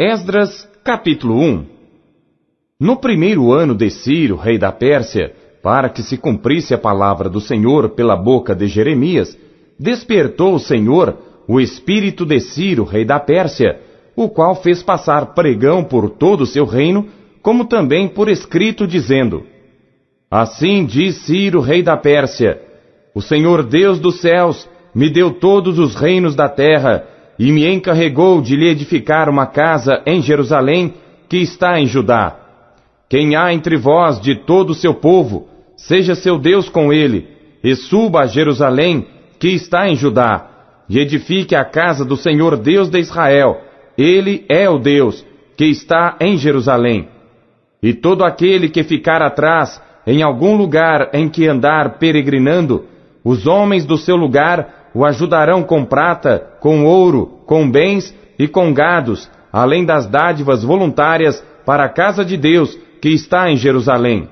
Esdras, capítulo 1. No primeiro ano de Ciro, rei da Pérsia, para que se cumprisse a palavra do Senhor pela boca de Jeremias, despertou o Senhor o espírito de Ciro, rei da Pérsia, o qual fez passar pregão por todo o seu reino, como também por escrito, dizendo: Assim diz Ciro, rei da Pérsia: O Senhor Deus dos céus me deu todos os reinos da terra, e me encarregou de lhe edificar uma casa em Jerusalém, que está em Judá. Quem há entre vós de todo o seu povo, seja seu Deus com ele, e suba a Jerusalém, que está em Judá, e edifique a casa do Senhor Deus de Israel. Ele é o Deus que está em Jerusalém. E todo aquele que ficar atrás em algum lugar em que andar peregrinando, os homens do seu lugar o ajudarão com prata, com ouro, com bens e com gados, além das dádivas voluntárias para a casa de Deus que está em Jerusalém.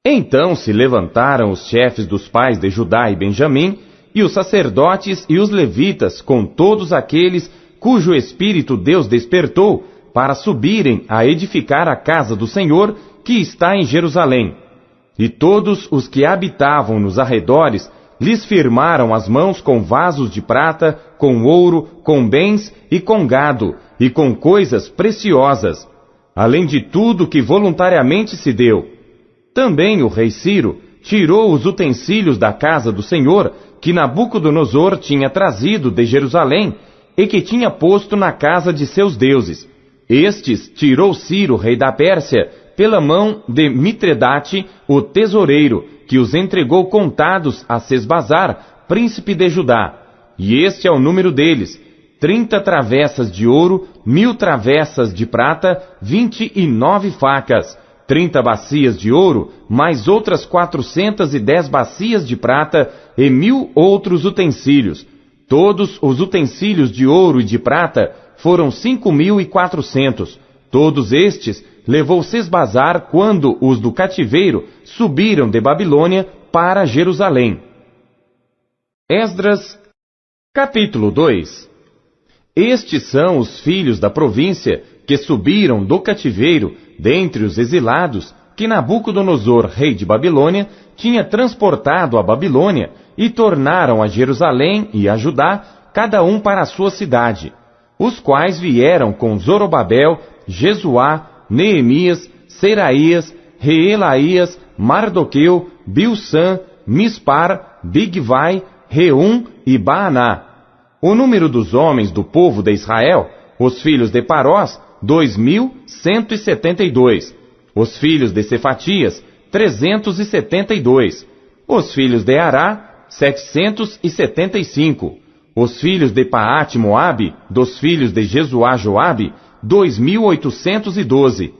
Então se levantaram os chefes dos pais de Judá e Benjamim, e os sacerdotes e os levitas, com todos aqueles cujo espírito Deus despertou, para subirem a edificar a casa do Senhor que está em Jerusalém. E todos os que habitavam nos arredores lhes firmaram as mãos com vasos de prata, com ouro, com bens e com gado, e com coisas preciosas, além de tudo que voluntariamente se deu. Também o rei Ciro tirou os utensílios da casa do Senhor, que Nabucodonosor tinha trazido de Jerusalém, e que tinha posto na casa de seus deuses. Estes tirou Ciro, rei da Pérsia, pela mão de Mitredate, o tesoureiro, que os entregou contados a Sesbazar, príncipe de Judá. E este é o número deles: 30 travessas de ouro, 1000 travessas de prata, 29 facas, 30 bacias de ouro, mais outras 410 bacias de prata, e 1000 outros utensílios. Todos os utensílios de ouro e de prata foram 5.400. Todos estes levou Sesbazar quando os do cativeiro subiram de Babilônia para Jerusalém. Esdras, capítulo 2. Estes são os filhos da província que subiram do cativeiro dentre os exilados que Nabucodonosor, rei de Babilônia, tinha transportado à Babilônia, e tornaram a Jerusalém e a Judá, cada um para a sua cidade, os quais vieram com Zorobabel, Jesuá, Neemias, Seraías, Reelaías, Mardoqueu, Bilsã, Mispar, Bigvai, Reum e Baaná. O número dos homens do povo de Israel, os filhos de Parós, 2.172. Os filhos de Cefatias, 372. Os filhos de Ará, 775. Os filhos de Paate-Moabe, dos filhos de Jesuá-Joabe, 2.812.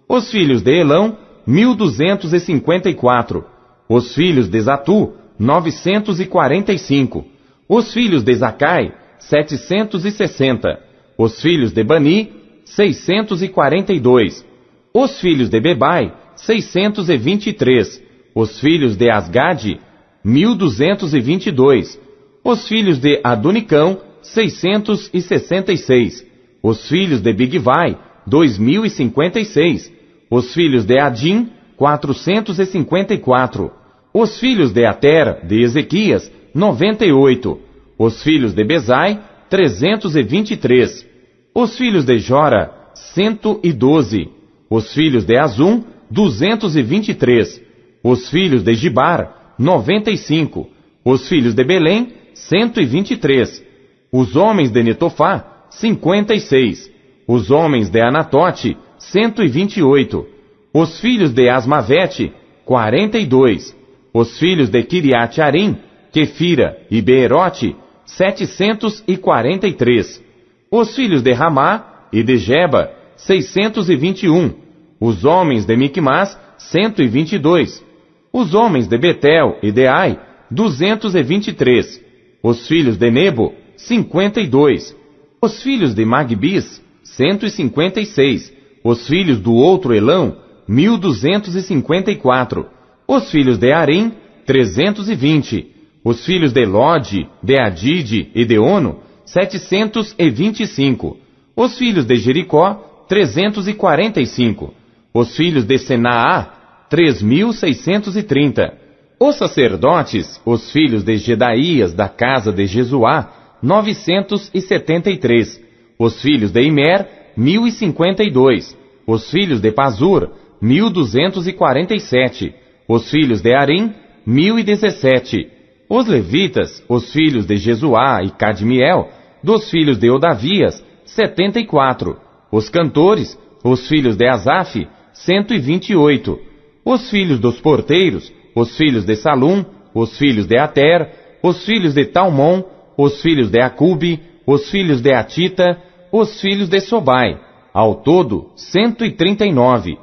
Os filhos de Elão, 1.254. Os filhos de Zatu, 945. Os filhos de Zacai, 760. Os filhos de Bani, 642. Os filhos de Bebai, 623. Os filhos de Asgade, 1.222. Os filhos de Adonicão, 666. Os filhos de Bigvai, 2.056. Os filhos de Adim, 454. Os filhos de Ater, de Ezequias, 98. Os filhos de Bezai, 323. Os filhos de Jora, 112. Os filhos de Azum, 223. Os filhos de Gibar, 95. Os filhos de Belém, 123. Os homens de Netofá, 56. Os homens de Anatote, 128. Os filhos de Asmavete, 42. Os filhos de Kiriate-Arim, Quefira e Beerote, 743. Os filhos de Ramá e de Geba, 621. Os homens de Micmas, 122. Os homens de Betel e de Ai, 223. Os filhos de Nebo, 52. Os filhos de Magbis, 156. Os filhos do outro Elão, 1.254. Os filhos de Arim, 320. Os filhos de Lode, de Adide e de Ono, 725. Os filhos de Jericó, 345. Os filhos de Senaá, 3.630. Os sacerdotes, os filhos de Jedaías, da casa de Jesuá, 973. Os filhos de Imer, 1.052. Os filhos de Pazur, 1.247. Os filhos de Arim, 1.017. Os levitas, os filhos de Jesuá e Cadmiel, dos filhos de Odavias, 74. Os cantores, os filhos de Asaf, 128. Os filhos dos porteiros, os filhos de Salum, os filhos de Ater, os filhos de Talmon, os filhos de Acube, os filhos de Atita, os filhos de Sobai, ao todo 139.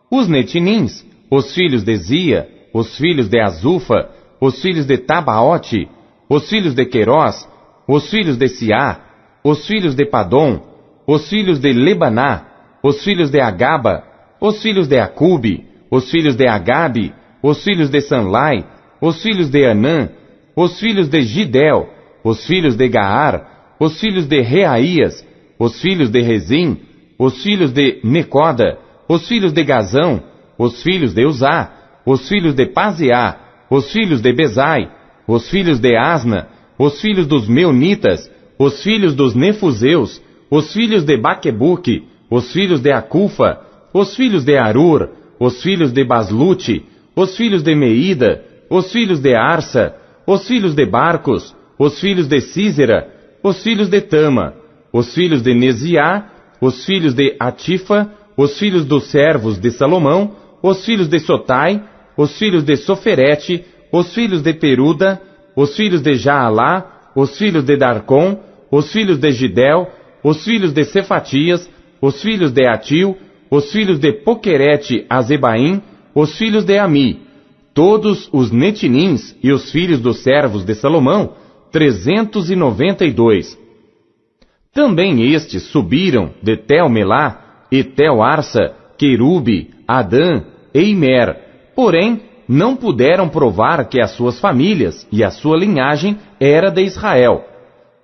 Os netinins, os filhos de Zia, os filhos de Azufa, os filhos de Tabaote, os filhos de Querós, os filhos de Siá, os filhos de Padom, os filhos de Lebaná, os filhos de Agaba, os filhos de Acube, os filhos de Agabe, os filhos de Sanlai, os filhos de Anã, os filhos de Gidel, os filhos de Gaar, os filhos de Reaías, os filhos de Rezim, os filhos de Necoda, os filhos de Gazão, os filhos de Uzá, os filhos de Paseá, os filhos de Bezai, os filhos de Asna, os filhos dos Meunitas, os filhos dos Nefuseus, os filhos de Baquebuque, os filhos de Acufa, os filhos de Arur, os filhos de Baslute, os filhos de Meida, os filhos de Arsa, os filhos de Barcos, os filhos de Císera, os filhos de Tama, os filhos de Neziá, os filhos de Atifa, os filhos dos servos de Salomão, os filhos de Sotai, os filhos de Soferete, os filhos de Peruda, os filhos de Jaalá, os filhos de Darcom, os filhos de Gidel, os filhos de Cefatias, os filhos de Atil, os filhos de Poquerete Azebaim, os filhos de Ami, todos os netinins e os filhos dos servos de Salomão, 392. Também estes subiram de Tel-Melá, e Tel-Arsa, Querube, Adã e Imer, porém não puderam provar que as suas famílias e a sua linhagem era de Israel.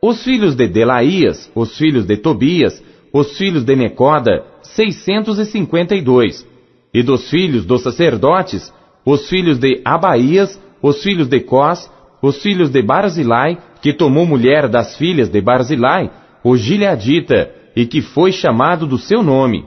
Os filhos de Delaías, os filhos de Tobias, os filhos de Necoda, 652. E dos filhos dos sacerdotes, os filhos de Abaías, os filhos de Cós, os filhos de Barzilai, que tomou mulher das filhas de Barzilai, o Gileadita, e que foi chamado do seu nome.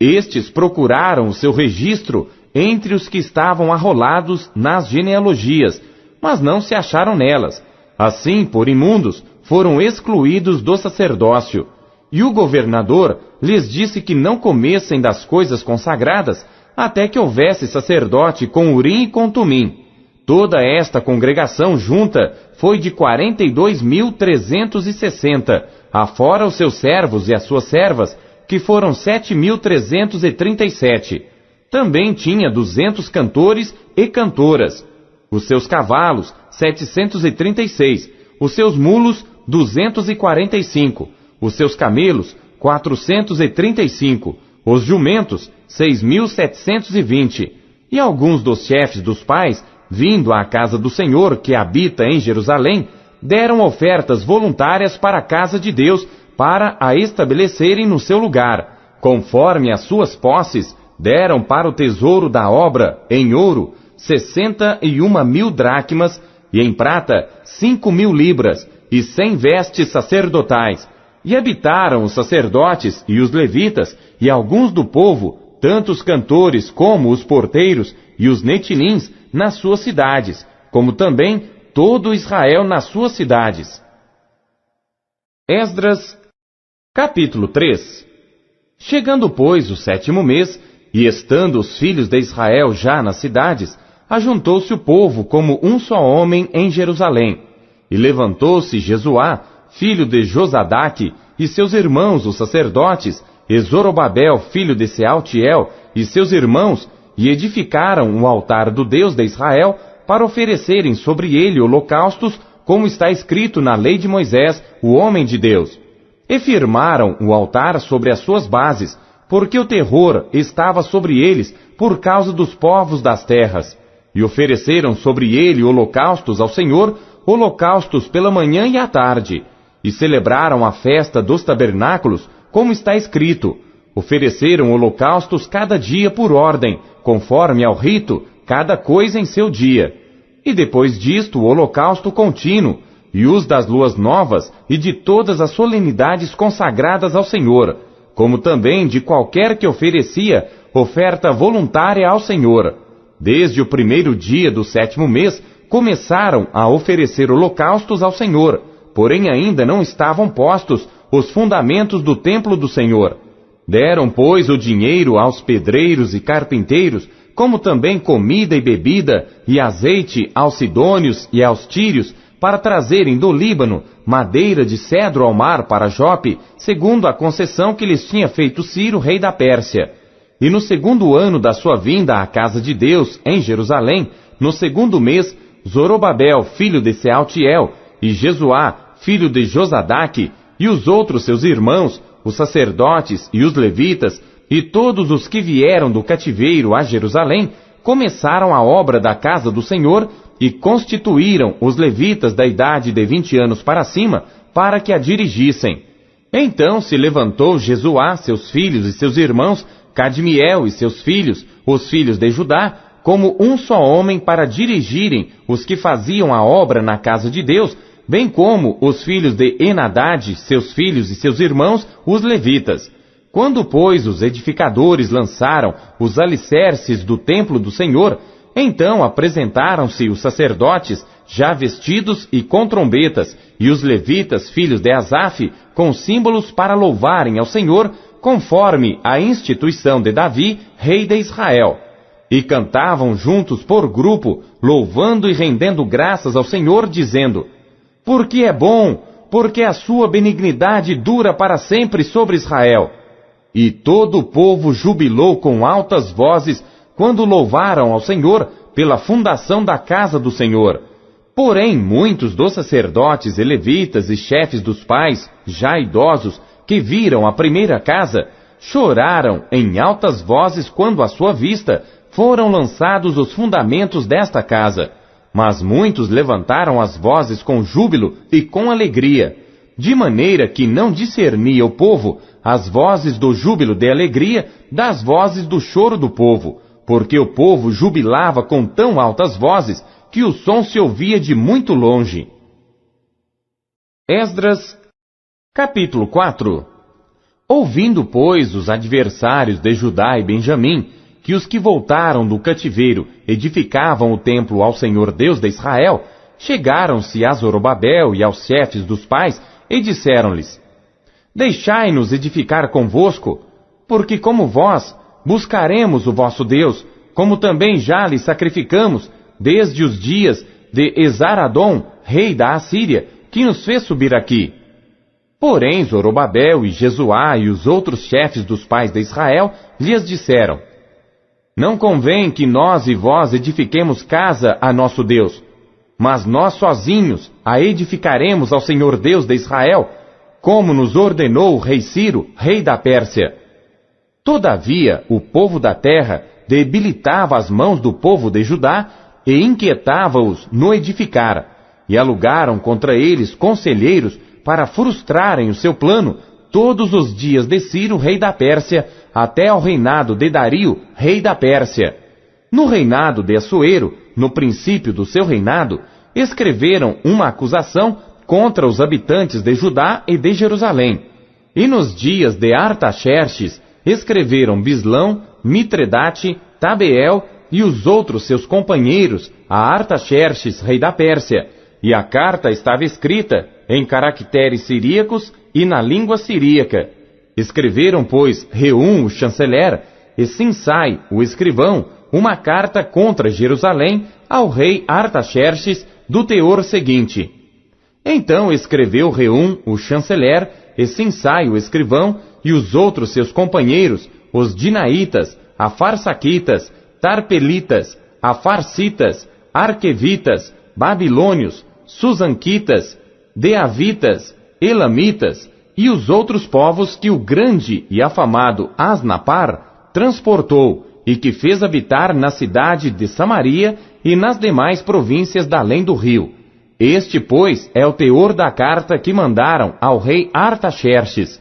Estes procuraram o seu registro entre os que estavam arrolados nas genealogias, mas não se acharam nelas. Assim, por imundos, foram excluídos do sacerdócio. E o governador lhes disse que não comessem das coisas consagradas, até que houvesse sacerdote com Urim e com Tumim. Toda esta congregação junta foi de 42.360, afora os seus servos e as suas servas, que foram 7.337. Também tinha 200 cantores e cantoras. Os seus cavalos, 736. Os seus mulos, 245. Os seus camelos, 435. Os jumentos, 6.720. E alguns dos chefes dos pais, vindo à casa do Senhor, que habita em Jerusalém, deram ofertas voluntárias para a casa de Deus, para a estabelecerem no seu lugar. Conforme as suas posses, deram para o tesouro da obra, em ouro, 61.000 dracmas, e em prata, 5.000 libras, e 100 vestes sacerdotais. E habitaram os sacerdotes e os levitas, e alguns do povo, tanto os cantores como os porteiros e os netinins, nas suas cidades, como também todo Israel nas suas cidades. Esdras, capítulo 3. Chegando, pois, o 7º mês, e estando os filhos de Israel já nas cidades, ajuntou-se o povo como um só homem em Jerusalém. E levantou-se Jesuá, filho de Josadaque, e seus irmãos os sacerdotes, e Zorobabel, filho de Sealtiel, e seus irmãos, e edificaram o altar do Deus de Israel, para oferecerem sobre ele holocaustos, como está escrito na lei de Moisés, o homem de Deus. E firmaram o altar sobre as suas bases, porque o terror estava sobre eles por causa dos povos das terras. E ofereceram sobre ele holocaustos ao Senhor, holocaustos pela manhã e à tarde. E celebraram a festa dos tabernáculos, como está escrito: ofereceram holocaustos cada dia por ordem, conforme ao rito, cada coisa em seu dia. E depois disto o holocausto contínuo, e os das luas novas e de todas as solenidades consagradas ao Senhor, como também de qualquer que oferecia oferta voluntária ao Senhor. Desde o primeiro dia do 7º mês, começaram a oferecer holocaustos ao Senhor, porém ainda não estavam postos os fundamentos do templo do Senhor. Deram, pois, o dinheiro aos pedreiros e carpinteiros, como também comida e bebida, e azeite aos sidônios e aos tírios, para trazerem do Líbano madeira de cedro ao mar para Jope, segundo a concessão que lhes tinha feito Ciro, rei da Pérsia. E no 2º ano da sua vinda à casa de Deus, em Jerusalém, no 2º mês, Zorobabel, filho de Sealtiel, e Jesuá, filho de Josadaque, e os outros seus irmãos, os sacerdotes e os levitas, e todos os que vieram do cativeiro a Jerusalém, começaram a obra da casa do Senhor e constituíram os levitas da idade de 20 anos para cima, para que a dirigissem. Então se levantou Jesuá, seus filhos e seus irmãos, Cadmiel e seus filhos, os filhos de Judá, como um só homem para dirigirem os que faziam a obra na casa de Deus, bem como os filhos de Enadade, seus filhos e seus irmãos, os levitas. Quando, pois, os edificadores lançaram os alicerces do templo do Senhor, então apresentaram-se os sacerdotes, já vestidos e com trombetas, e os levitas, filhos de Asaf, com símbolos para louvarem ao Senhor, conforme a instituição de Davi, rei de Israel. E cantavam juntos por grupo, louvando e rendendo graças ao Senhor, dizendo: porque é bom, porque a sua benignidade dura para sempre sobre Israel. E todo o povo jubilou com altas vozes, quando louvaram ao Senhor pela fundação da casa do Senhor. Porém, muitos dos sacerdotes e levitas e chefes dos pais, já idosos, que viram a primeira casa, choraram em altas vozes quando à sua vista foram lançados os fundamentos desta casa. Mas muitos levantaram as vozes com júbilo e com alegria, de maneira que não discernia o povo as vozes do júbilo de alegria das vozes do choro do povo, porque o povo jubilava com tão altas vozes que o som se ouvia de muito longe. Esdras, capítulo 4. Ouvindo, pois, os adversários de Judá e Benjamim, que os que voltaram do cativeiro edificavam o templo ao Senhor Deus de Israel, chegaram-se a Zorobabel e aos chefes dos pais e disseram-lhes: deixai-nos edificar convosco, porque como vós buscaremos o vosso Deus, como também já lhe sacrificamos desde os dias de Esaradom, rei da Assíria, que nos fez subir aqui. Porém Zorobabel e Jesuá e os outros chefes dos pais de Israel lhes disseram: não convém que nós e vós edifiquemos casa a nosso Deus, mas nós sozinhos a edificaremos ao Senhor Deus de Israel, como nos ordenou o rei Ciro, rei da Pérsia. Todavia, o povo da terra debilitava as mãos do povo de Judá e inquietava-os no edificar, e alugaram contra eles conselheiros para frustrarem o seu plano todos os dias de Ciro, rei da Pérsia, até ao reinado de Dario, rei da Pérsia. No reinado de Assuero, no princípio do seu reinado, escreveram uma acusação contra os habitantes de Judá e de Jerusalém. E nos dias de Artaxerxes, escreveram Bislão, Mitredate, Tabeel e os outros seus companheiros a Artaxerxes, rei da Pérsia. E a carta estava escrita em caracteres siríacos e na língua siríaca. Escreveram, pois, Reum, o chanceler, e Sinsai, o escrivão, uma carta contra Jerusalém ao rei Artaxerxes, do teor seguinte: então escreveu Reum, o chanceler, e Sinsai, o escrivão, e os outros seus companheiros, os dinaitas, afarsaquitas, tarpelitas, afarsitas, arquevitas, babilônios, susanquitas, deavitas, elamitas, e os outros povos que o grande e afamado Asnapar transportou, e que fez habitar na cidade de Samaria e nas demais províncias da além do rio. Este, pois, é o teor da carta que mandaram ao rei Artaxerxes.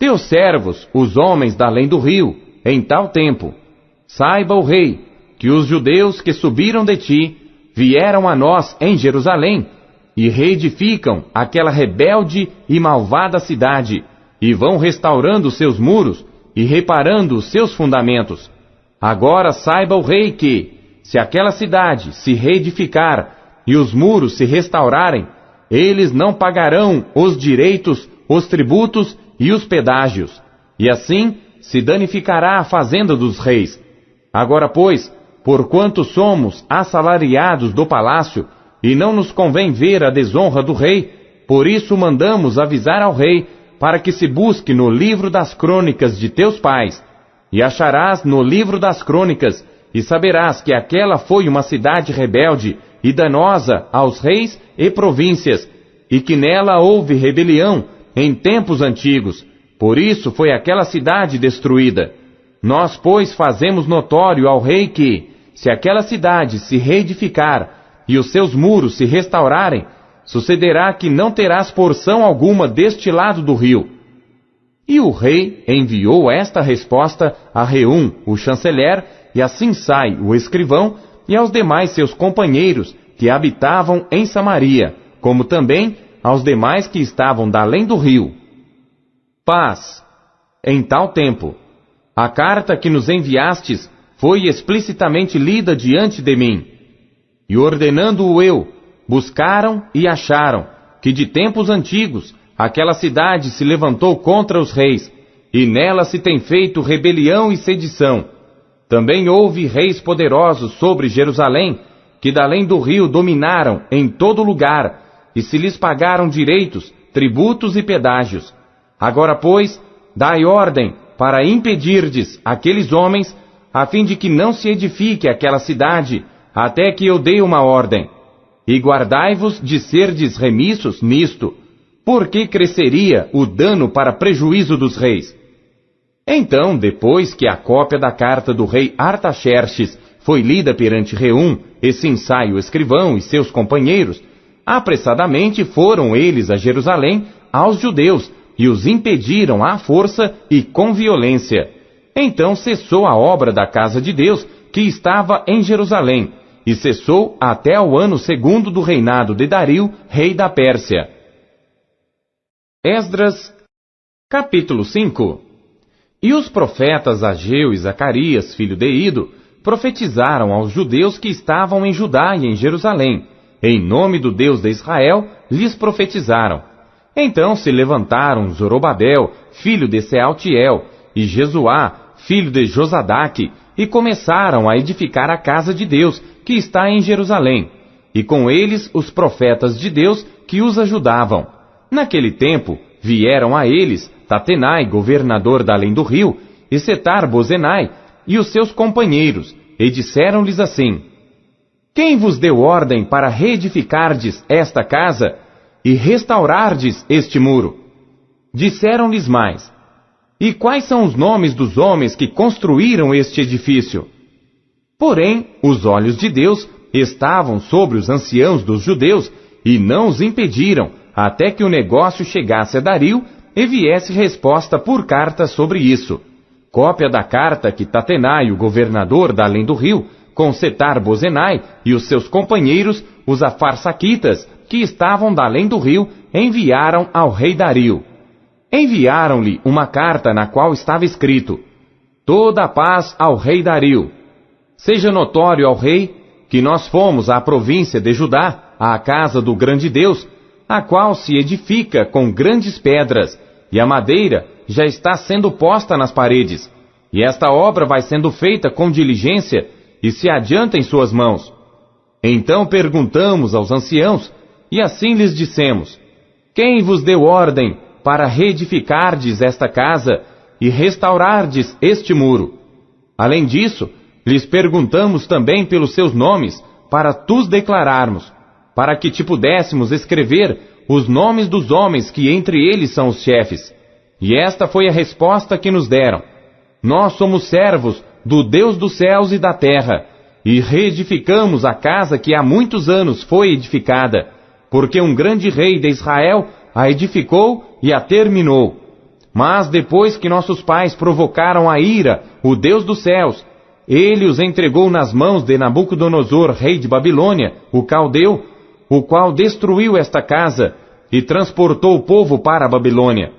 Teus servos, os homens da além do rio, em tal tempo. Saiba o rei, que os judeus que subiram de ti, vieram a nós em Jerusalém, e reedificam aquela rebelde e malvada cidade, e vão restaurando seus muros, e reparando os seus fundamentos. Agora saiba o rei que, se aquela cidade se reedificar, e os muros se restaurarem, eles não pagarão os direitos, os tributos e os pedágios, e assim se danificará a fazenda dos reis. Agora, pois, porquanto somos assalariados do palácio, e não nos convém ver a desonra do rei, por isso mandamos avisar ao rei, para que se busque no livro das crônicas de teus pais, e acharás no livro das crônicas, e saberás que aquela foi uma cidade rebelde e danosa aos reis e províncias, e que nela houve rebelião em tempos antigos, por isso foi aquela cidade destruída. Nós, pois, fazemos notório ao rei que, se aquela cidade se reedificar e os seus muros se restaurarem, sucederá que não terás porção alguma deste lado do rio. E o rei enviou esta resposta a Reum, o chanceler, e a Sinsai, o escrivão, e aos demais seus companheiros que habitavam em Samaria, como também aos demais que estavam da além do rio. Paz. Em tal tempo, a carta que nos enviastes foi explicitamente lida diante de mim. E ordenando-o eu, buscaram e acharam que de tempos antigos aquela cidade se levantou contra os reis, e nela se tem feito rebelião e sedição. Também houve reis poderosos sobre Jerusalém, que da além do rio dominaram em todo lugar, e se lhes pagaram direitos, tributos e pedágios. Agora, pois, dai ordem para impedirdes aqueles homens, a fim de que não se edifique aquela cidade, até que eu dê uma ordem. E guardai-vos de serdes remissos nisto, porque cresceria o dano para prejuízo dos reis. Então, depois que a cópia da carta do rei Artaxerxes foi lida perante Reum, e Sinsai o escrivão e seus companheiros, apressadamente foram eles a Jerusalém aos judeus, e os impediram à força e com violência. Então cessou a obra da casa de Deus, que estava em Jerusalém, e cessou até ao ano 2º do reinado de Dario, rei da Pérsia. Esdras, capítulo 5. E os profetas Ageu e Zacarias, filho de Ido, profetizaram aos judeus que estavam em Judá e em Jerusalém. Em nome do Deus de Israel, lhes profetizaram. Então se levantaram Zorobabel, filho de Sealtiel, e Jesuá, filho de Josadaque, e começaram a edificar a casa de Deus, que está em Jerusalém, e com eles os profetas de Deus que os ajudavam. Naquele tempo vieram a eles Tatenai, governador da além do rio, e Setar-Bozenai, e os seus companheiros, e disseram-lhes assim: Quem vos deu ordem para reedificardes esta casa e restaurardes este muro? Disseram-lhes mais: E quais são os nomes dos homens que construíram este edifício? Porém, os olhos de Deus estavam sobre os anciãos dos judeus, e não os impediram, até que o negócio chegasse a Dario, e viesse resposta por carta sobre isso. Cópia da carta que Tatenai, o governador da além do rio, com Setar-Bozenai e os seus companheiros, os afarsaquitas, que estavam da além do rio, enviaram ao rei Dario. Enviaram-lhe uma carta na qual estava escrito: Toda a paz ao rei Dario. Seja notório ao rei que nós fomos à província de Judá, à casa do grande Deus, a qual se edifica com grandes pedras, e a madeira já está sendo posta nas paredes, e esta obra vai sendo feita com diligência, e se adianta em suas mãos. Então perguntamos aos anciãos, e assim lhes dissemos: Quem vos deu ordem para reedificardes esta casa e restaurardes este muro? Além disso, lhes perguntamos também pelos seus nomes, para tus declararmos, para que te pudéssemos escrever os nomes dos homens que entre eles são os chefes. E esta foi a resposta que nos deram: Nós somos servos do Deus dos céus e da terra, e reedificamos a casa que há muitos anos foi edificada, porque um grande rei de Israel a edificou e a terminou. Mas depois que nossos pais provocaram a ira, o Deus dos céus, ele os entregou nas mãos de Nabucodonosor, rei de Babilônia, o caldeu, o qual destruiu esta casa e transportou o povo para a Babilônia.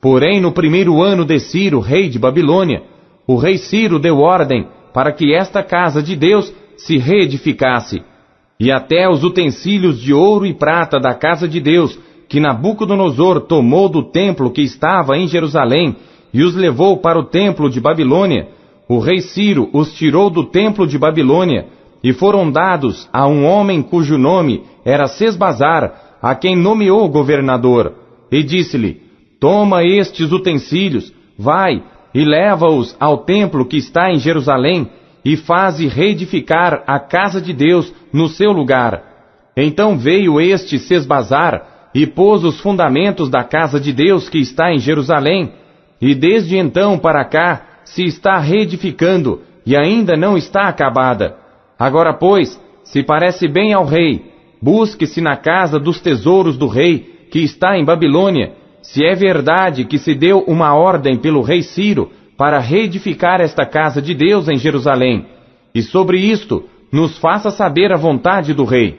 Porém, no primeiro ano de Ciro, rei de Babilônia, o rei Ciro deu ordem para que esta casa de Deus se reedificasse, e até os utensílios de ouro e prata da casa de Deus, que Nabucodonosor tomou do templo que estava em Jerusalém e os levou para o templo de Babilônia, o rei Ciro os tirou do templo de Babilônia e foram dados a um homem cujo nome era Sesbazar, a quem nomeou governador, e disse-lhe: toma estes utensílios, vai e leva-os ao templo que está em Jerusalém e faze reedificar a casa de Deus no seu lugar. Então veio este Sesbazar e pôs os fundamentos da casa de Deus que está em Jerusalém, e desde então para cá se está reedificando e ainda não está acabada. Agora, pois, se parece bem ao rei, busque-se na casa dos tesouros do rei, que está em Babilônia, se é verdade que se deu uma ordem pelo rei Ciro para reedificar esta casa de Deus em Jerusalém, e sobre isto nos faça saber a vontade do rei.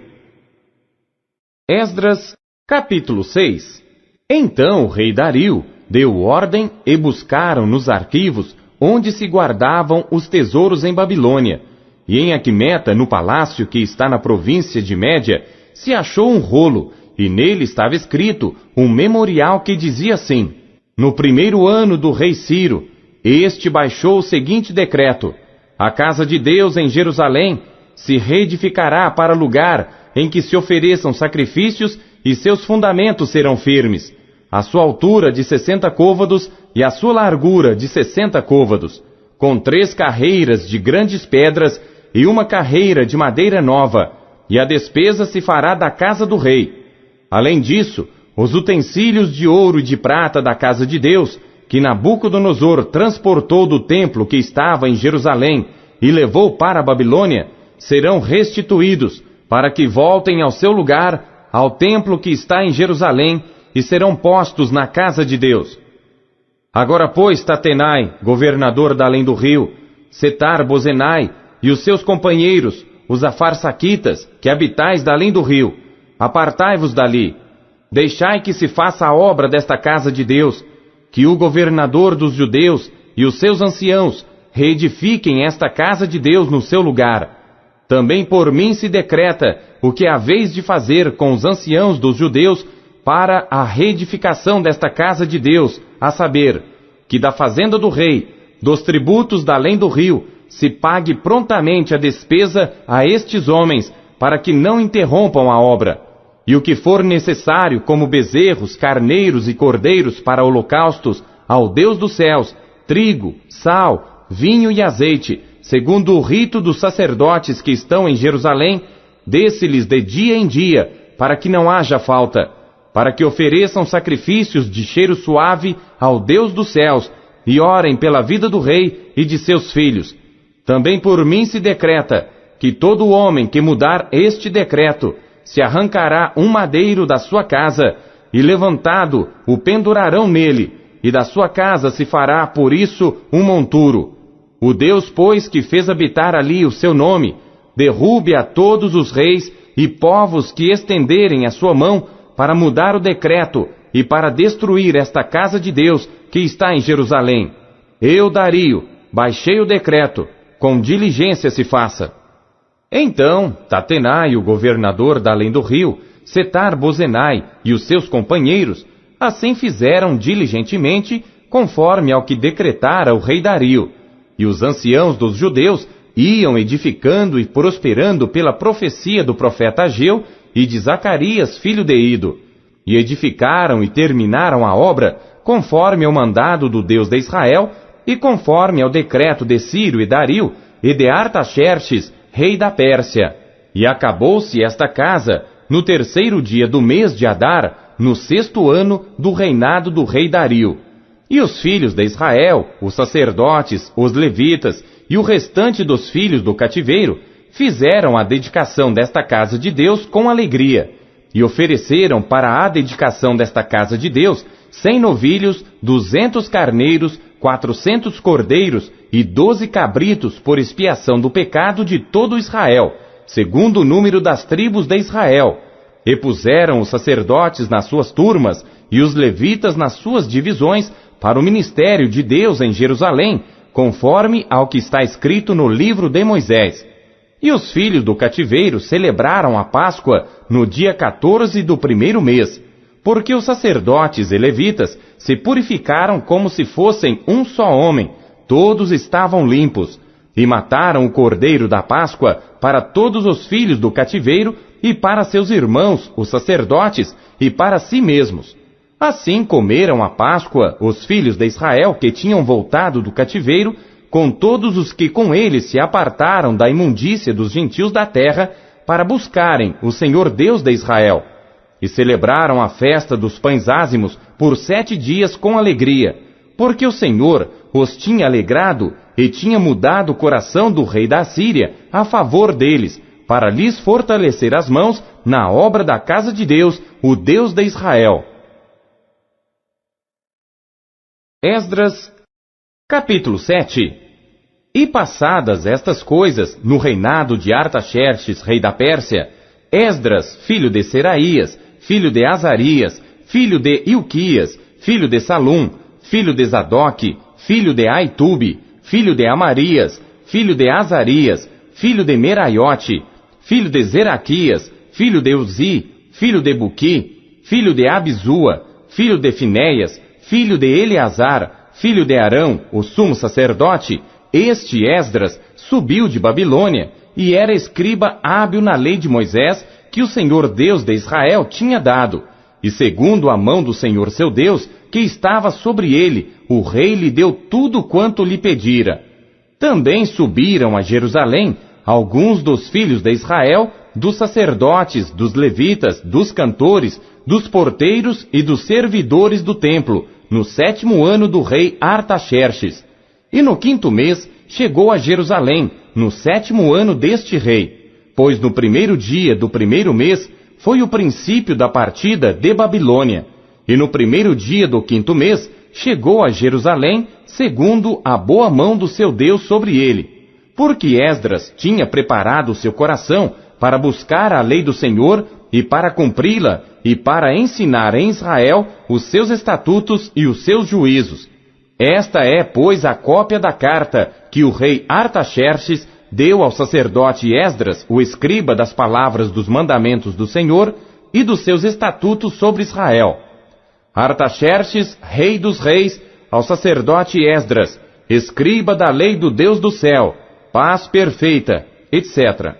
Esdras, capítulo 6. Então o rei Dario deu ordem e buscaram nos arquivos onde se guardavam os tesouros em Babilônia, e em Aquimeta, no palácio que está na província de Média, se achou um rolo, e nele estava escrito um memorial que dizia assim: no primeiro ano do rei Ciro, este baixou o seguinte decreto: a casa de Deus em Jerusalém se reedificará para lugar em que se ofereçam sacrifícios e seus fundamentos serão firmes, a sua altura de 60 côvados e a sua largura de 60 côvados, com 3 carreiras de grandes pedras e uma carreira de madeira nova, e a despesa se fará da casa do rei. Além disso, os utensílios de ouro e de prata da casa de Deus, que Nabucodonosor transportou do templo que estava em Jerusalém e levou para a Babilônia, serão restituídos, para que voltem ao seu lugar, ao templo que está em Jerusalém, e serão postos na casa de Deus. Agora, pois, Tatenai, governador da além do rio, Setar-Bozenai e os seus companheiros, os afarsaquitas, que habitais da além do rio, apartai-vos dali. Deixai que se faça a obra desta casa de Deus, que o governador dos judeus e os seus anciãos reedifiquem esta casa de Deus no seu lugar. Também por mim se decreta o que haveis de fazer com os anciãos dos judeus para a reedificação desta casa de Deus, a saber, que da fazenda do rei, dos tributos da além do rio, se pague prontamente a despesa a estes homens, para que não interrompam a obra. E o que for necessário, como bezerros, carneiros e cordeiros para holocaustos ao Deus dos céus, trigo, sal, vinho e azeite, segundo o rito dos sacerdotes que estão em Jerusalém, dê-se-lhes de dia em dia, para que não haja falta, para que ofereçam sacrifícios de cheiro suave ao Deus dos céus, e orem pela vida do rei e de seus filhos. Também por mim se decreta que todo homem que mudar este decreto se arrancará um madeiro da sua casa, e levantado o pendurarão nele, e da sua casa se fará por isso um monturo. O Deus, pois, que fez habitar ali o seu nome, derrube a todos os reis e povos que estenderem a sua mão para mudar o decreto e para destruir esta casa de Deus que está em Jerusalém. Eu, Dario, baixei o decreto, com diligência se faça. Então, Tatenai, o governador da além do rio, Setar-Bozenai e os seus companheiros, assim fizeram diligentemente, conforme ao que decretara o rei Dario. E os anciãos dos judeus iam edificando e prosperando pela profecia do profeta Ageu e de Zacarias, filho de Ido. E edificaram e terminaram a obra, conforme ao mandado do Deus de Israel, e conforme ao decreto de Ciro e Dario, e de Artaxerxes, rei da Pérsia. E acabou-se esta casa, no 3º dia do mês de Adar, no 6º ano do reinado do rei Dario. E os filhos de Israel, os sacerdotes, os levitas e o restante dos filhos do cativeiro, fizeram a dedicação desta casa de Deus com alegria, e ofereceram para a dedicação desta casa de Deus 100 novilhos, 200 carneiros, 400 cordeiros e 12 cabritos por expiação do pecado de todo Israel, segundo o número das tribos de Israel. E puseram os sacerdotes nas suas turmas e os levitas nas suas divisões para o ministério de Deus em Jerusalém, conforme ao que está escrito no livro de Moisés. E os filhos do cativeiro celebraram a Páscoa no dia 14 do primeiro mês, porque os sacerdotes e levitas se purificaram como se fossem um só homem, todos estavam limpos, e mataram o cordeiro da Páscoa para todos os filhos do cativeiro e para seus irmãos, os sacerdotes, e para si mesmos. Assim comeram a Páscoa os filhos de Israel que tinham voltado do cativeiro, com todos os que com eles se apartaram da imundícia dos gentios da terra, para buscarem o Senhor Deus de Israel. E celebraram a festa dos pães ázimos por 7 dias com alegria, porque o Senhor os tinha alegrado e tinha mudado o coração do rei da Assíria a favor deles, para lhes fortalecer as mãos na obra da casa de Deus, o Deus de Israel. Esdras, capítulo 7. E passadas estas coisas, no reinado de Artaxerxes, rei da Pérsia, Esdras, filho de Seraías, filho de Azarias, filho de Ilquias, filho de Salum, filho de Zadoque, filho de Aitube, filho de Amarias, filho de Azarias, filho de Meraiote, filho de Zeraquias, filho de Uzi, filho de Buqui, filho de Abizua, filho de Finéias, filho de Eleazar, filho de Arão, o sumo sacerdote, este Esdras subiu de Babilônia, e era escriba hábil na lei de Moisés, que o Senhor Deus de Israel tinha dado. E segundo a mão do Senhor seu Deus, que estava sobre ele, o rei lhe deu tudo quanto lhe pedira. Também subiram a Jerusalém alguns dos filhos de Israel, dos sacerdotes, dos levitas, dos cantores, dos porteiros e dos servidores do templo, no 7º ano do rei Artaxerxes. E no 5º mês chegou a Jerusalém, no 7º ano deste rei, pois no 1º dia do 1º mês foi o princípio da partida de Babilônia. E no 1º dia do 5º mês chegou a Jerusalém, segundo a boa mão do seu Deus sobre ele. Porque Esdras tinha preparado o seu coração para buscar a lei do Senhor e para cumpri-la, e para ensinar em Israel os seus estatutos e os seus juízos. Esta é, pois, a cópia da carta que o rei Artaxerxes deu ao sacerdote Esdras, o escriba das palavras dos mandamentos do Senhor e dos seus estatutos sobre Israel. Artaxerxes, rei dos reis, ao sacerdote Esdras, escriba da lei do Deus do céu, paz perfeita, etc.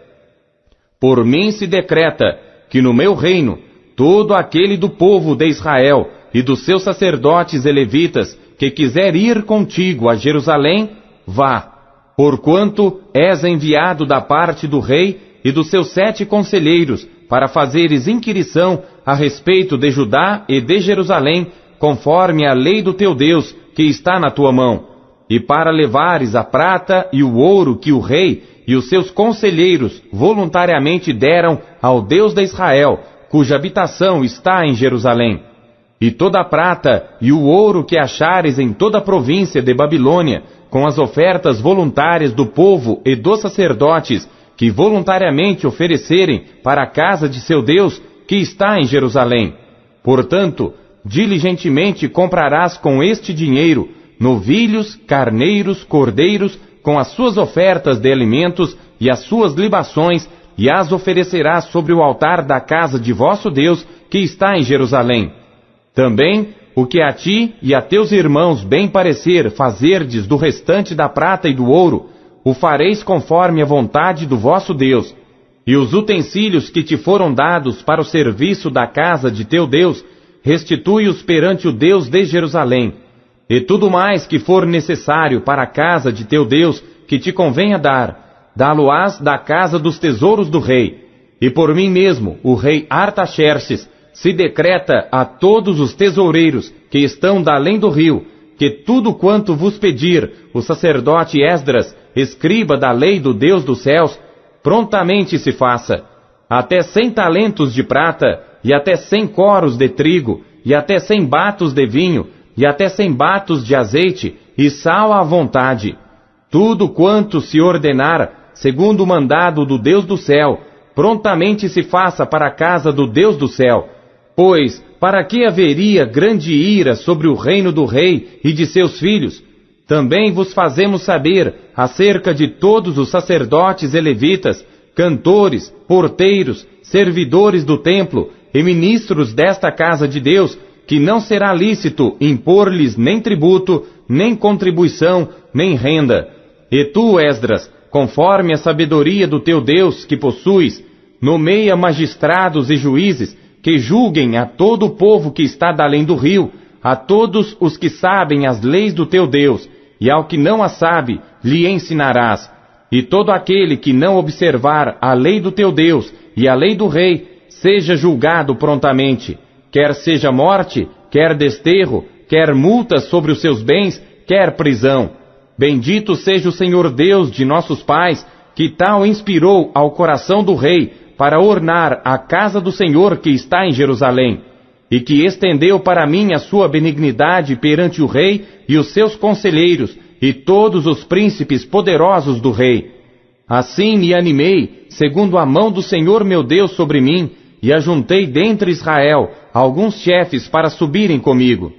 Por mim se decreta que no meu reino, todo aquele do povo de Israel e dos seus sacerdotes e levitas que quiser ir contigo a Jerusalém, vá, porquanto és enviado da parte do rei e dos seus 7 conselheiros, para fazeres inquirição a respeito de Judá e de Jerusalém, conforme a lei do teu Deus, que está na tua mão, e para levares a prata e o ouro que o rei e os seus conselheiros voluntariamente deram ao Deus de Israel, cuja habitação está em Jerusalém. E toda a prata e o ouro que achares em toda a província de Babilônia, com as ofertas voluntárias do povo e dos sacerdotes, que voluntariamente oferecerem para a casa de seu Deus, que está em Jerusalém. Portanto, diligentemente comprarás com este dinheiro novilhos, carneiros, cordeiros, com as suas ofertas de alimentos e as suas libações, e as oferecerás sobre o altar da casa de vosso Deus, que está em Jerusalém. Também, o que a ti e a teus irmãos bem parecer fazerdes do restante da prata e do ouro, o fareis conforme a vontade do vosso Deus. E os utensílios que te foram dados para o serviço da casa de teu Deus, restitui-os perante o Deus de Jerusalém. E tudo mais que for necessário para a casa de teu Deus, que te convenha dar, dá-lo-ás da casa dos tesouros do rei. E por mim mesmo, o rei Artaxerxes, se decreta a todos os tesoureiros que estão da além do rio, que tudo quanto vos pedir o sacerdote Esdras, escriba da lei do Deus dos céus, prontamente se faça, até 100 talentos de prata e até 100 coros de trigo, e até 100 batos de vinho, e até 100 batos de azeite, e sal à vontade. Tudo quanto se ordenar, segundo o mandado do Deus do céu, prontamente se faça para a casa do Deus do céu. Pois, para que haveria grande ira sobre o reino do rei e de seus filhos? Também vos fazemos saber acerca de todos os sacerdotes e levitas, cantores, porteiros, servidores do templo e ministros desta casa de Deus, que não será lícito impor-lhes nem tributo, nem contribuição, nem renda. E tu, Esdras, conforme a sabedoria do teu Deus que possuis, nomeia magistrados e juízes, que julguem a todo o povo que está da além do rio, a todos os que sabem as leis do teu Deus, e ao que não as sabe, lhe ensinarás. E todo aquele que não observar a lei do teu Deus e a lei do rei, seja julgado prontamente, quer seja morte, quer desterro, quer multas sobre os seus bens, quer prisão. Bendito seja o Senhor Deus de nossos pais, que tal inspirou ao coração do rei para ornar a casa do Senhor que está em Jerusalém, e que estendeu para mim a sua benignidade perante o rei e os seus conselheiros e todos os príncipes poderosos do rei. Assim me animei, segundo a mão do Senhor meu Deus sobre mim, e ajuntei dentre Israel alguns chefes para subirem comigo.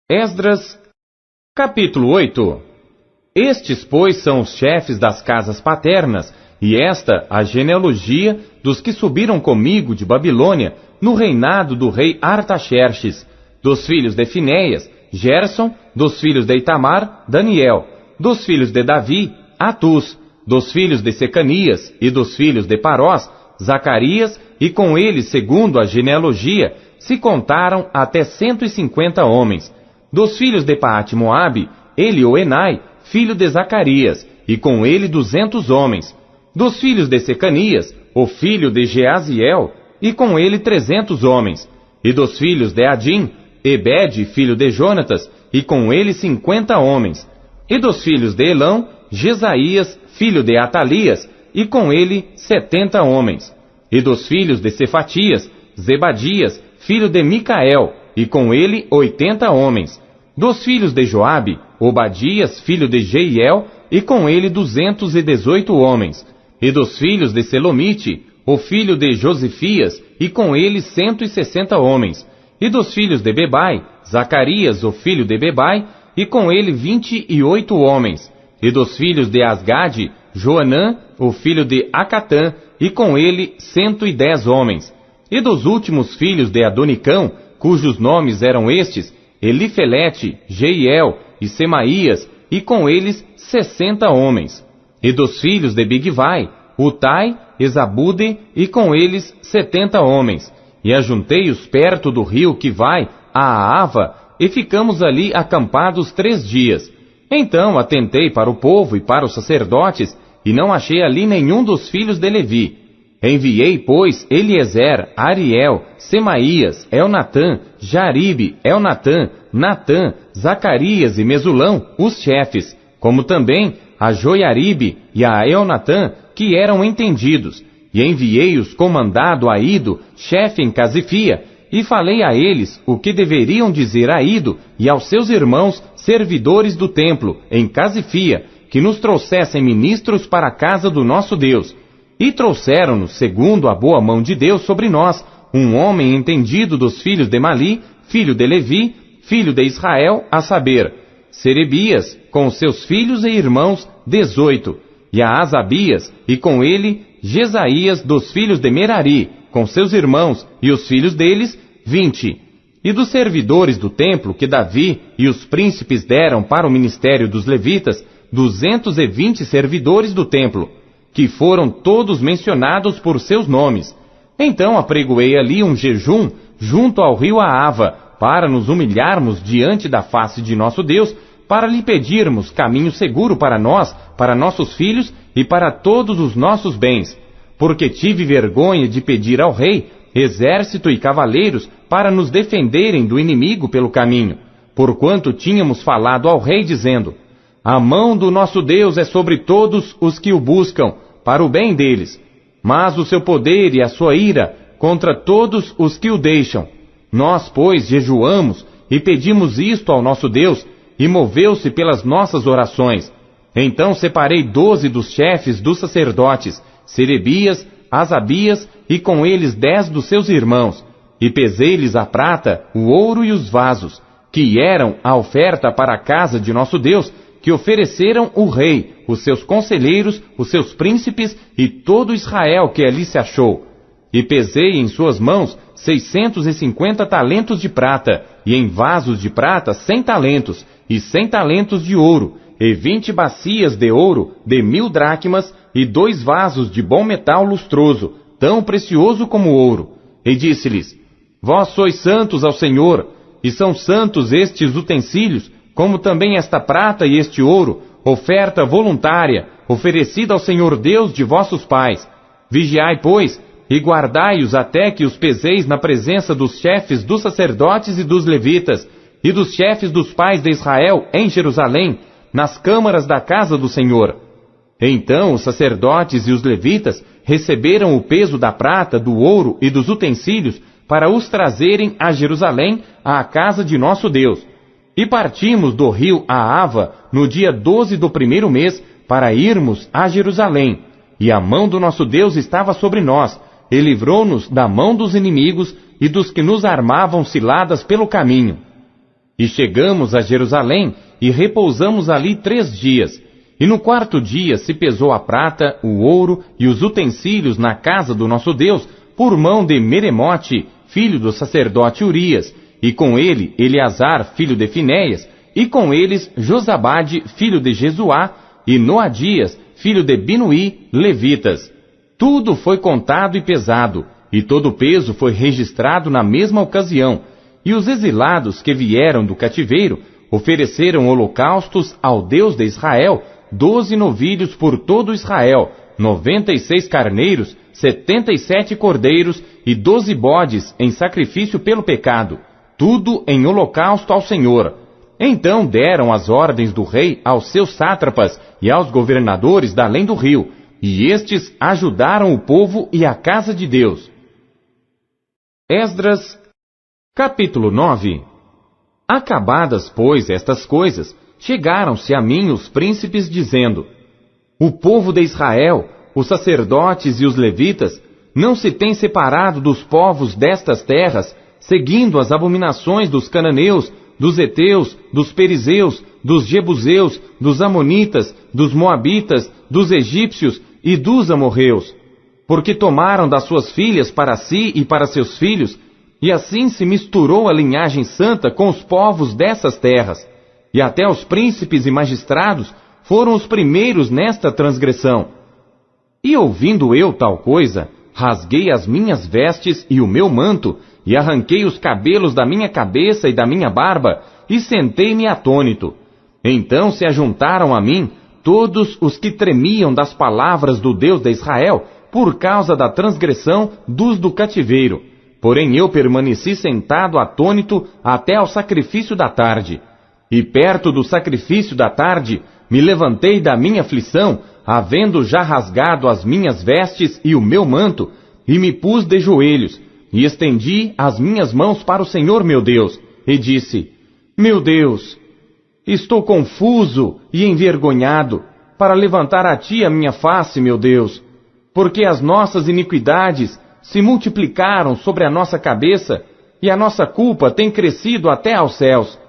Esdras, capítulo 8. Estes, pois, são os chefes das casas paternas, e esta a genealogia dos que subiram comigo de Babilônia, no reinado do rei Artaxerxes, dos filhos de Finéias, Gerson, dos filhos de Itamar, Daniel, dos filhos de Davi, Atus, dos filhos de Secanias e dos filhos de Parós, Zacarias, e com eles, segundo a genealogia, se contaram até 150 homens. Dos filhos de Paate-Moabe, Elioenai, filho de Zacarias, e com ele 200 homens. Dos filhos de Secanias, o filho de Jeaziel, e com ele 300 homens. E dos filhos de Adim, Ebed, filho de Jonatas, e com ele 50 homens. E dos filhos de Elão, Jesaías, filho de Atalias, e com ele 70 homens. E dos filhos de Cefatias, Zebadias, filho de Micael, e com ele 80 homens. Dos filhos de Joabe, Obadias, filho de Jeiel, e com ele 218 homens. E dos filhos de Selomite, o filho de Josifias, e com ele 160 homens. E dos filhos de Bebai, Zacarias, o filho de Bebai, e com ele 28 homens. E dos filhos de Asgade, Joanã, o filho de Acatã, e com ele 110 homens. E dos últimos filhos de Adonicão, cujos nomes eram estes, Elifelete, Jeiel e Semaías, e com eles 60 homens. E dos filhos de Bigvai, Utai, Esabude, e com eles 70 homens. E ajuntei-os perto do rio que vai a Ava, e ficamos ali acampados 3 dias. Então atentei para o povo e para os sacerdotes, e não achei ali nenhum dos filhos de Levi. Enviei, pois, Eliezer, Ariel, Semaías, Elnatã, Jaribe, Elnatã, Natã, Zacarias e Mesulão, os chefes, como também a Joiaribe e a Elnatã, que eram entendidos, e enviei-os com mandado a Ido, chefe em Casifia, e falei a eles o que deveriam dizer a Ido e aos seus irmãos, servidores do templo, em Casifia, que nos trouxessem ministros para a casa do nosso Deus. E trouxeram-nos, segundo a boa mão de Deus sobre nós, um homem entendido dos filhos de Mali, filho de Levi, filho de Israel, a saber, Serebias, com seus filhos e irmãos, 18, e a Asabias, e com ele, Jesaías dos filhos de Merari, com seus irmãos, e os filhos deles, 20. E dos servidores do templo que Davi e os príncipes deram para o ministério dos levitas, 220 servidores do templo, que foram todos mencionados por seus nomes. Então apregoei ali um jejum junto ao rio Aava, para nos humilharmos diante da face de nosso Deus, para lhe pedirmos caminho seguro para nós, para nossos filhos e para todos os nossos bens. Porque tive vergonha de pedir ao rei exército e cavaleiros para nos defenderem do inimigo pelo caminho, porquanto tínhamos falado ao rei dizendo: a mão do nosso Deus é sobre todos os que o buscam, para o bem deles. Mas o seu poder e a sua ira contra todos os que o deixam. Nós, pois, jejuamos e pedimos isto ao nosso Deus, e moveu-se pelas nossas orações. Então separei 12 dos chefes dos sacerdotes, Serebias, Asabias, e com eles 10 dos seus irmãos, e pesei-lhes a prata, o ouro e os vasos, que eram a oferta para a casa de nosso Deus, que ofereceram o rei, os seus conselheiros, os seus príncipes e todo Israel que ali se achou. E pesei em suas mãos 650 talentos de prata, e em vasos de prata 100 talentos, e 100 talentos de ouro, e 20 bacias de ouro de 1000 dracmas, e 2 vasos de bom metal lustroso, tão precioso como ouro. E disse-lhes: Vós sois santos ao Senhor, e são santos estes utensílios, como também esta prata e este ouro, oferta voluntária, oferecida ao Senhor Deus de vossos pais. Vigiai, pois, e guardai-os até que os peseis na presença dos chefes dos sacerdotes e dos levitas, e dos chefes dos pais de Israel em Jerusalém, nas câmaras da casa do Senhor. Então os sacerdotes e os levitas receberam o peso da prata, do ouro e dos utensílios, para os trazerem a Jerusalém, à casa de nosso Deus. E partimos do rio Ahava no dia 12 do primeiro mês, para irmos a Jerusalém. E a mão do nosso Deus estava sobre nós, e livrou-nos da mão dos inimigos e dos que nos armavam ciladas pelo caminho. E chegamos a Jerusalém, e repousamos ali 3 dias. E no 4º dia se pesou a prata, o ouro e os utensílios na casa do nosso Deus, por mão de Meremote, filho do sacerdote Urias, e com ele Eleazar, filho de Finéias, e com eles Josabade, filho de Jesuá, e Noadias, filho de Binuí, levitas. Tudo foi contado e pesado, e todo o peso foi registrado na mesma ocasião, e os exilados que vieram do cativeiro ofereceram holocaustos ao Deus de Israel, 12 novilhos por todo Israel, 96 carneiros, 77 cordeiros e 12 bodes em sacrifício pelo pecado, tudo em holocausto ao Senhor. Então deram as ordens do rei aos seus sátrapas e aos governadores da além do rio, e estes ajudaram o povo e a casa de Deus. Esdras, capítulo 9. Acabadas, pois, estas coisas, chegaram-se a mim os príncipes, dizendo: O povo de Israel, os sacerdotes e os levitas, não se têm separado dos povos destas terras, seguindo as abominações dos cananeus, dos heteus, dos perizeus, dos jebuseus, dos amonitas, dos moabitas, dos egípcios e dos amorreus, porque tomaram das suas filhas para si e para seus filhos, e assim se misturou a linhagem santa com os povos dessas terras, e até os príncipes e magistrados foram os primeiros nesta transgressão. E ouvindo eu tal coisa, rasguei as minhas vestes e o meu manto, e arranquei os cabelos da minha cabeça e da minha barba, e sentei-me atônito. Então se ajuntaram a mim todos os que tremiam das palavras do Deus de Israel, por causa da transgressão dos do cativeiro. Porém eu permaneci sentado atônito até ao sacrifício da tarde. E perto do sacrifício da tarde, me levantei da minha aflição, havendo já rasgado as minhas vestes e o meu manto, e me pus de joelhos, e estendi as minhas mãos para o Senhor meu Deus, e disse: Meu Deus, estou confuso e envergonhado, para levantar a ti a minha face, meu Deus, porque as nossas iniquidades se multiplicaram sobre a nossa cabeça, e a nossa culpa tem crescido até aos céus.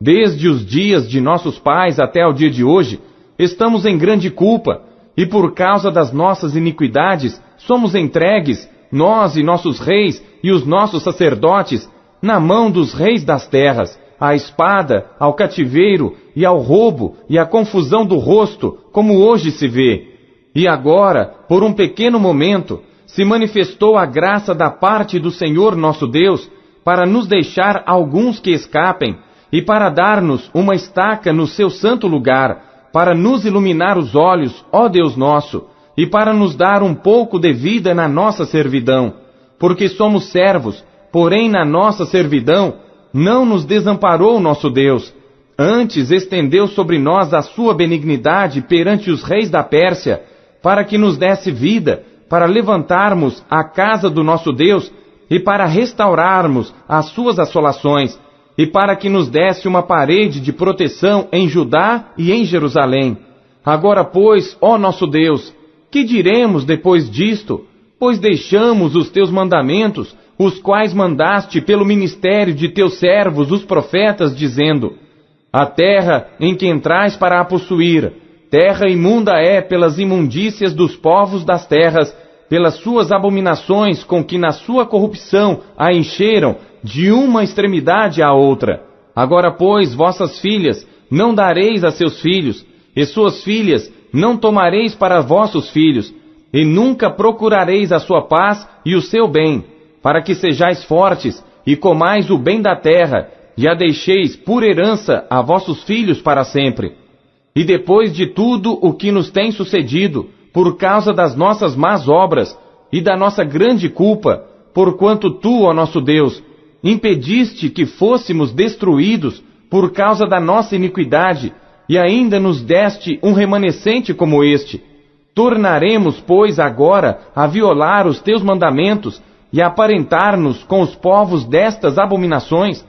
Desde os dias de nossos pais até o dia de hoje, estamos em grande culpa, e por causa das nossas iniquidades, somos entregues, nós e nossos reis e os nossos sacerdotes, na mão dos reis das terras, à espada, ao cativeiro e ao roubo e à confusão do rosto, como hoje se vê. E agora, por um pequeno momento, se manifestou a graça da parte do Senhor nosso Deus, para nos deixar alguns que escapem, e para dar-nos uma estaca no seu santo lugar, para nos iluminar os olhos, ó Deus nosso, e para nos dar um pouco de vida na nossa servidão, porque somos servos, porém na nossa servidão não nos desamparou nosso Deus, antes estendeu sobre nós a sua benignidade perante os reis da Pérsia, para que nos desse vida, para levantarmos a casa do nosso Deus e para restaurarmos as suas assolações, e para que nos desse uma parede de proteção em Judá e em Jerusalém. Agora, pois, ó nosso Deus, que diremos depois disto? Pois deixamos os teus mandamentos, os quais mandaste pelo ministério de teus servos, os profetas, dizendo: a terra em que entrais para a possuir, terra imunda é pelas imundícias dos povos das terras, pelas suas abominações com que na sua corrupção a encheram de uma extremidade à outra. Agora, pois, vossas filhas não dareis a seus filhos, e suas filhas não tomareis para vossos filhos, e nunca procurareis a sua paz e o seu bem, para que sejais fortes e comais o bem da terra, e a deixeis por herança a vossos filhos para sempre. E depois de tudo o que nos tem sucedido, por causa das nossas más obras e da nossa grande culpa, porquanto tu, ó nosso Deus, impediste que fôssemos destruídos por causa da nossa iniquidade, e ainda nos deste um remanescente como este. Tornaremos, pois, agora a violar os teus mandamentos e a aparentar-nos com os povos destas abominações?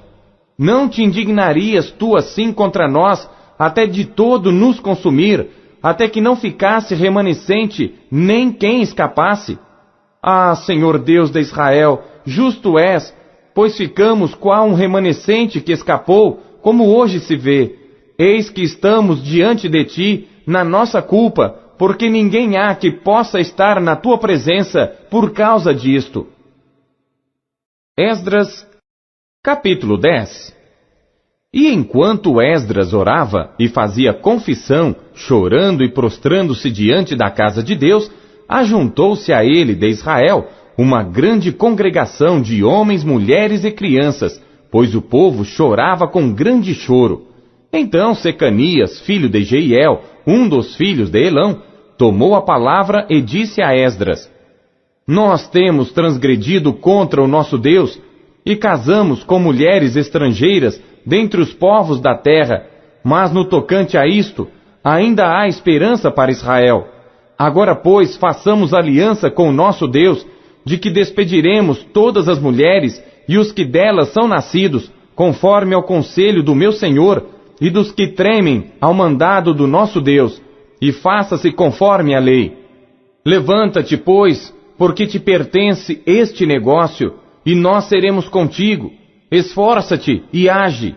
Não te indignarias tu assim contra nós, até de todo nos consumir, até que não ficasse remanescente nem quem escapasse? Ah, Senhor Deus de Israel, justo és, pois ficamos qual um remanescente que escapou, como hoje se vê. Eis que estamos diante de ti, na nossa culpa, porque ninguém há que possa estar na tua presença por causa disto. Esdras, capítulo 10. E enquanto Esdras orava e fazia confissão, chorando e prostrando-se diante da casa de Deus, ajuntou-se a ele de Israel uma grande congregação de homens, mulheres e crianças, pois o povo chorava com grande choro. Então Secanias, filho de Jeiel, um dos filhos de Elão, tomou a palavra e disse a Esdras: nós temos transgredido contra o nosso Deus, e casamos com mulheres estrangeiras dentre os povos da terra, mas no tocante a isto, ainda há esperança para Israel. Agora, pois, façamos aliança com o nosso Deus, de que despediremos todas as mulheres e os que delas são nascidos, conforme ao conselho do meu Senhor, e dos que tremem ao mandado do nosso Deus, e faça-se conforme a lei. Levanta-te, pois, porque te pertence este negócio, e nós seremos contigo. Esforça-te e age.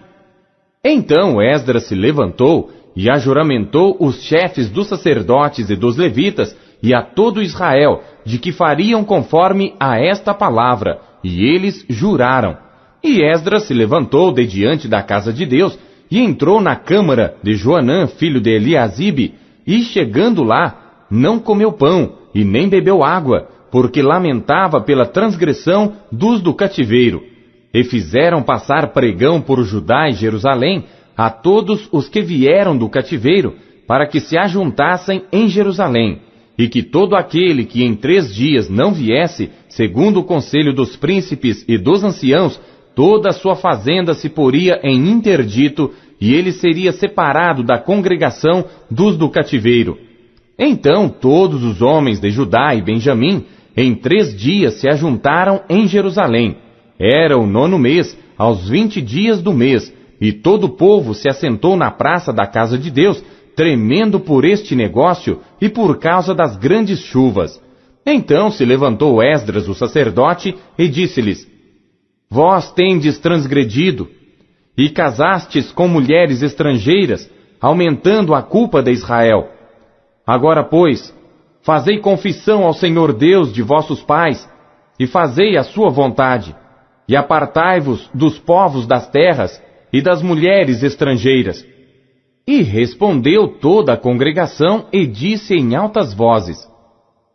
Então Esdras se levantou e ajuramentou os chefes dos sacerdotes e dos levitas e a todo Israel, de que fariam conforme a esta palavra, e eles juraram. E Esdras se levantou de diante da casa de Deus e entrou na câmara de Joanã, filho de Eliasibe, e chegando lá, não comeu pão e nem bebeu água, porque lamentava pela transgressão dos do cativeiro. E fizeram passar pregão por Judá e Jerusalém a todos os que vieram do cativeiro, para que se ajuntassem em Jerusalém, e que todo aquele que em 3 dias não viesse, segundo o conselho dos príncipes e dos anciãos, toda a sua fazenda se poria em interdito, e ele seria separado da congregação dos do cativeiro. Então todos os homens de Judá e Benjamim, em 3 dias se ajuntaram em Jerusalém. Era o 9º mês, aos 20 dias do mês, e todo o povo se assentou na praça da casa de Deus, tremendo por este negócio e por causa das grandes chuvas. Então se levantou Esdras, o sacerdote, e disse-lhes: vós tendes transgredido, e casastes com mulheres estrangeiras, aumentando a culpa de Israel. Agora, pois, fazei confissão ao Senhor Deus de vossos pais, e fazei a sua vontade, e apartai-vos dos povos das terras e das mulheres estrangeiras. E respondeu toda a congregação e disse em altas vozes: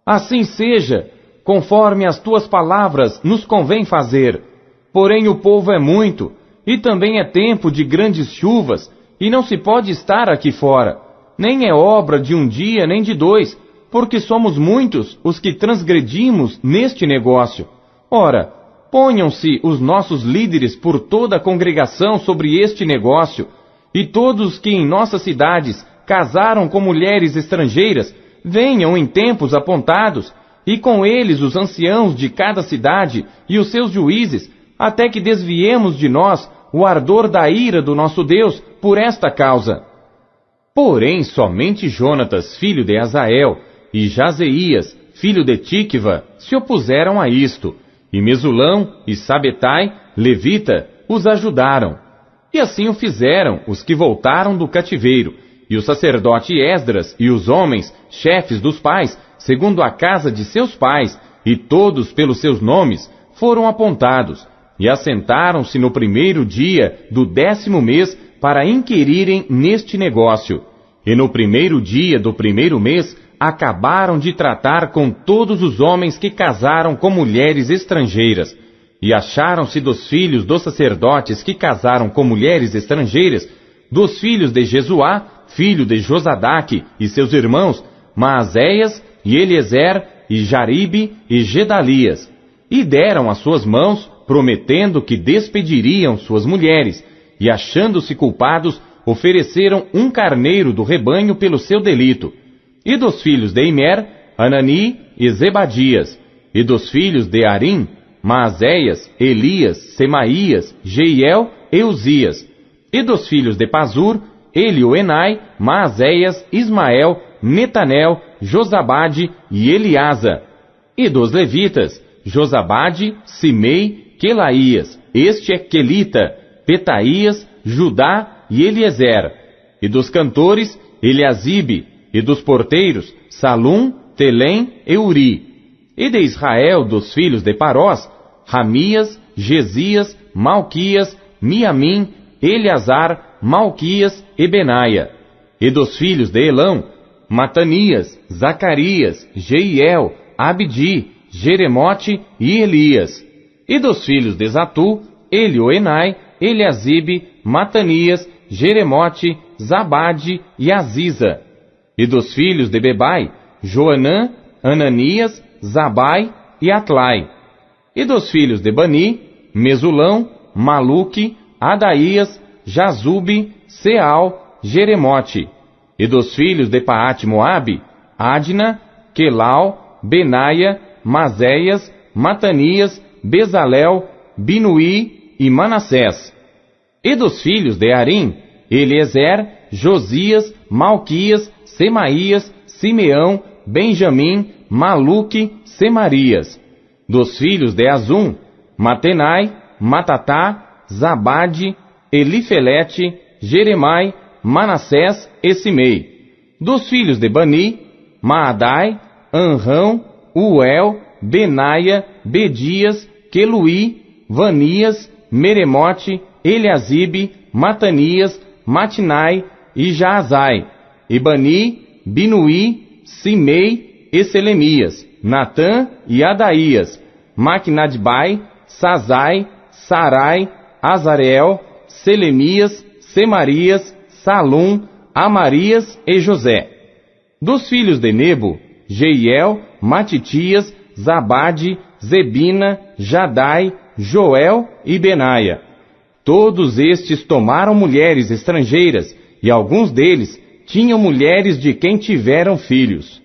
assim seja, conforme as tuas palavras nos convém fazer. Porém o povo é muito, e também é tempo de grandes chuvas, e não se pode estar aqui fora. Nem é obra de um dia nem de 2, porque somos muitos os que transgredimos neste negócio. Ora, ponham-se os nossos líderes por toda a congregação sobre este negócio, e todos que em nossas cidades casaram com mulheres estrangeiras, venham em tempos apontados, e com eles os anciãos de cada cidade e os seus juízes, até que desviemos de nós o ardor da ira do nosso Deus por esta causa. Porém, somente Jonatas, filho de Azael, e Jazeías, filho de Tikva, se opuseram a isto, e Mesulão e Sabetai, levita, os ajudaram. E assim o fizeram os que voltaram do cativeiro, e o sacerdote Esdras e os homens, chefes dos pais, segundo a casa de seus pais, e todos pelos seus nomes, foram apontados, e assentaram-se no primeiro dia do 10º mês para inquirirem neste negócio. E no primeiro dia do primeiro mês, acabaram de tratar com todos os homens que casaram com mulheres estrangeiras. E acharam-se dos filhos dos sacerdotes que casaram com mulheres estrangeiras, dos filhos de Jesuá, filho de Josadaque, e seus irmãos, Maazéias, e Eliezer, e Jaribe, e Gedalias. E deram as suas mãos, prometendo que despediriam suas mulheres, e achando-se culpados, ofereceram um carneiro do rebanho pelo seu delito. E dos filhos de Imer, Anani e Zebadias. E dos filhos de Arim, Maazéias, Elias, Semaías, Jeiel e Uzias. E dos filhos de Pazur, Elioenai, Maazéias, Ismael, Netanel, Josabade e Eliasa. E dos levitas, Josabade, Simei, Quelaías, este é Quelita, Petaías, Judá e Eliezer. E dos cantores, Eliasibe. E dos porteiros, Salum, Telém e Uri. E de Israel, dos filhos de Parós, Ramias, Gesias, Malquias, Miamim, Eleazar, Malquias e Benaia. E dos filhos de Elão, Matanias, Zacarias, Jeiel, Abdi, Jeremote e Elias. E dos filhos de Zatu, Elioenai, Eliasibe, Matanias, Jeremote, Zabade e Aziza. E dos filhos de Bebai, Joanã, Ananias, Zabai e Atlai. E dos filhos de Bani, Mesulão, Maluque, Adaías, Jazube, Seal, Jeremote. E dos filhos de Paate-Moabe, Adna, Quelau, Benaia, Mazéias, Matanias, Bezalel, Binuí e Manassés. E dos filhos de Arim, Eliezer, Josias, Malquias, Semaías, Simeão, Benjamim, Maluque, Semarias. Dos filhos de Azum, Matenai, Matatá, Zabade, Elifelete, Jeremai, Manassés e Simei. Dos filhos de Bani, Maadai, Anrão, Uel, Benaia, Bedias, Queluí, Vanias, Meremote, Eliasibe, Matanias, Matinai e Jaazai. E Bani, Binuí, Simei e Selemias, Natã e Adaías, Maquinadbai, Sazai, Sarai, Azareel, Selemias, Semarias, Salum, Amarias e José. Dos filhos de Nebo, Jeiel, Matitias, Zabade, Zebina, Jadai, Joel e Benaia. Todos estes tomaram mulheres estrangeiras, e alguns deles tinham mulheres de quem tiveram filhos.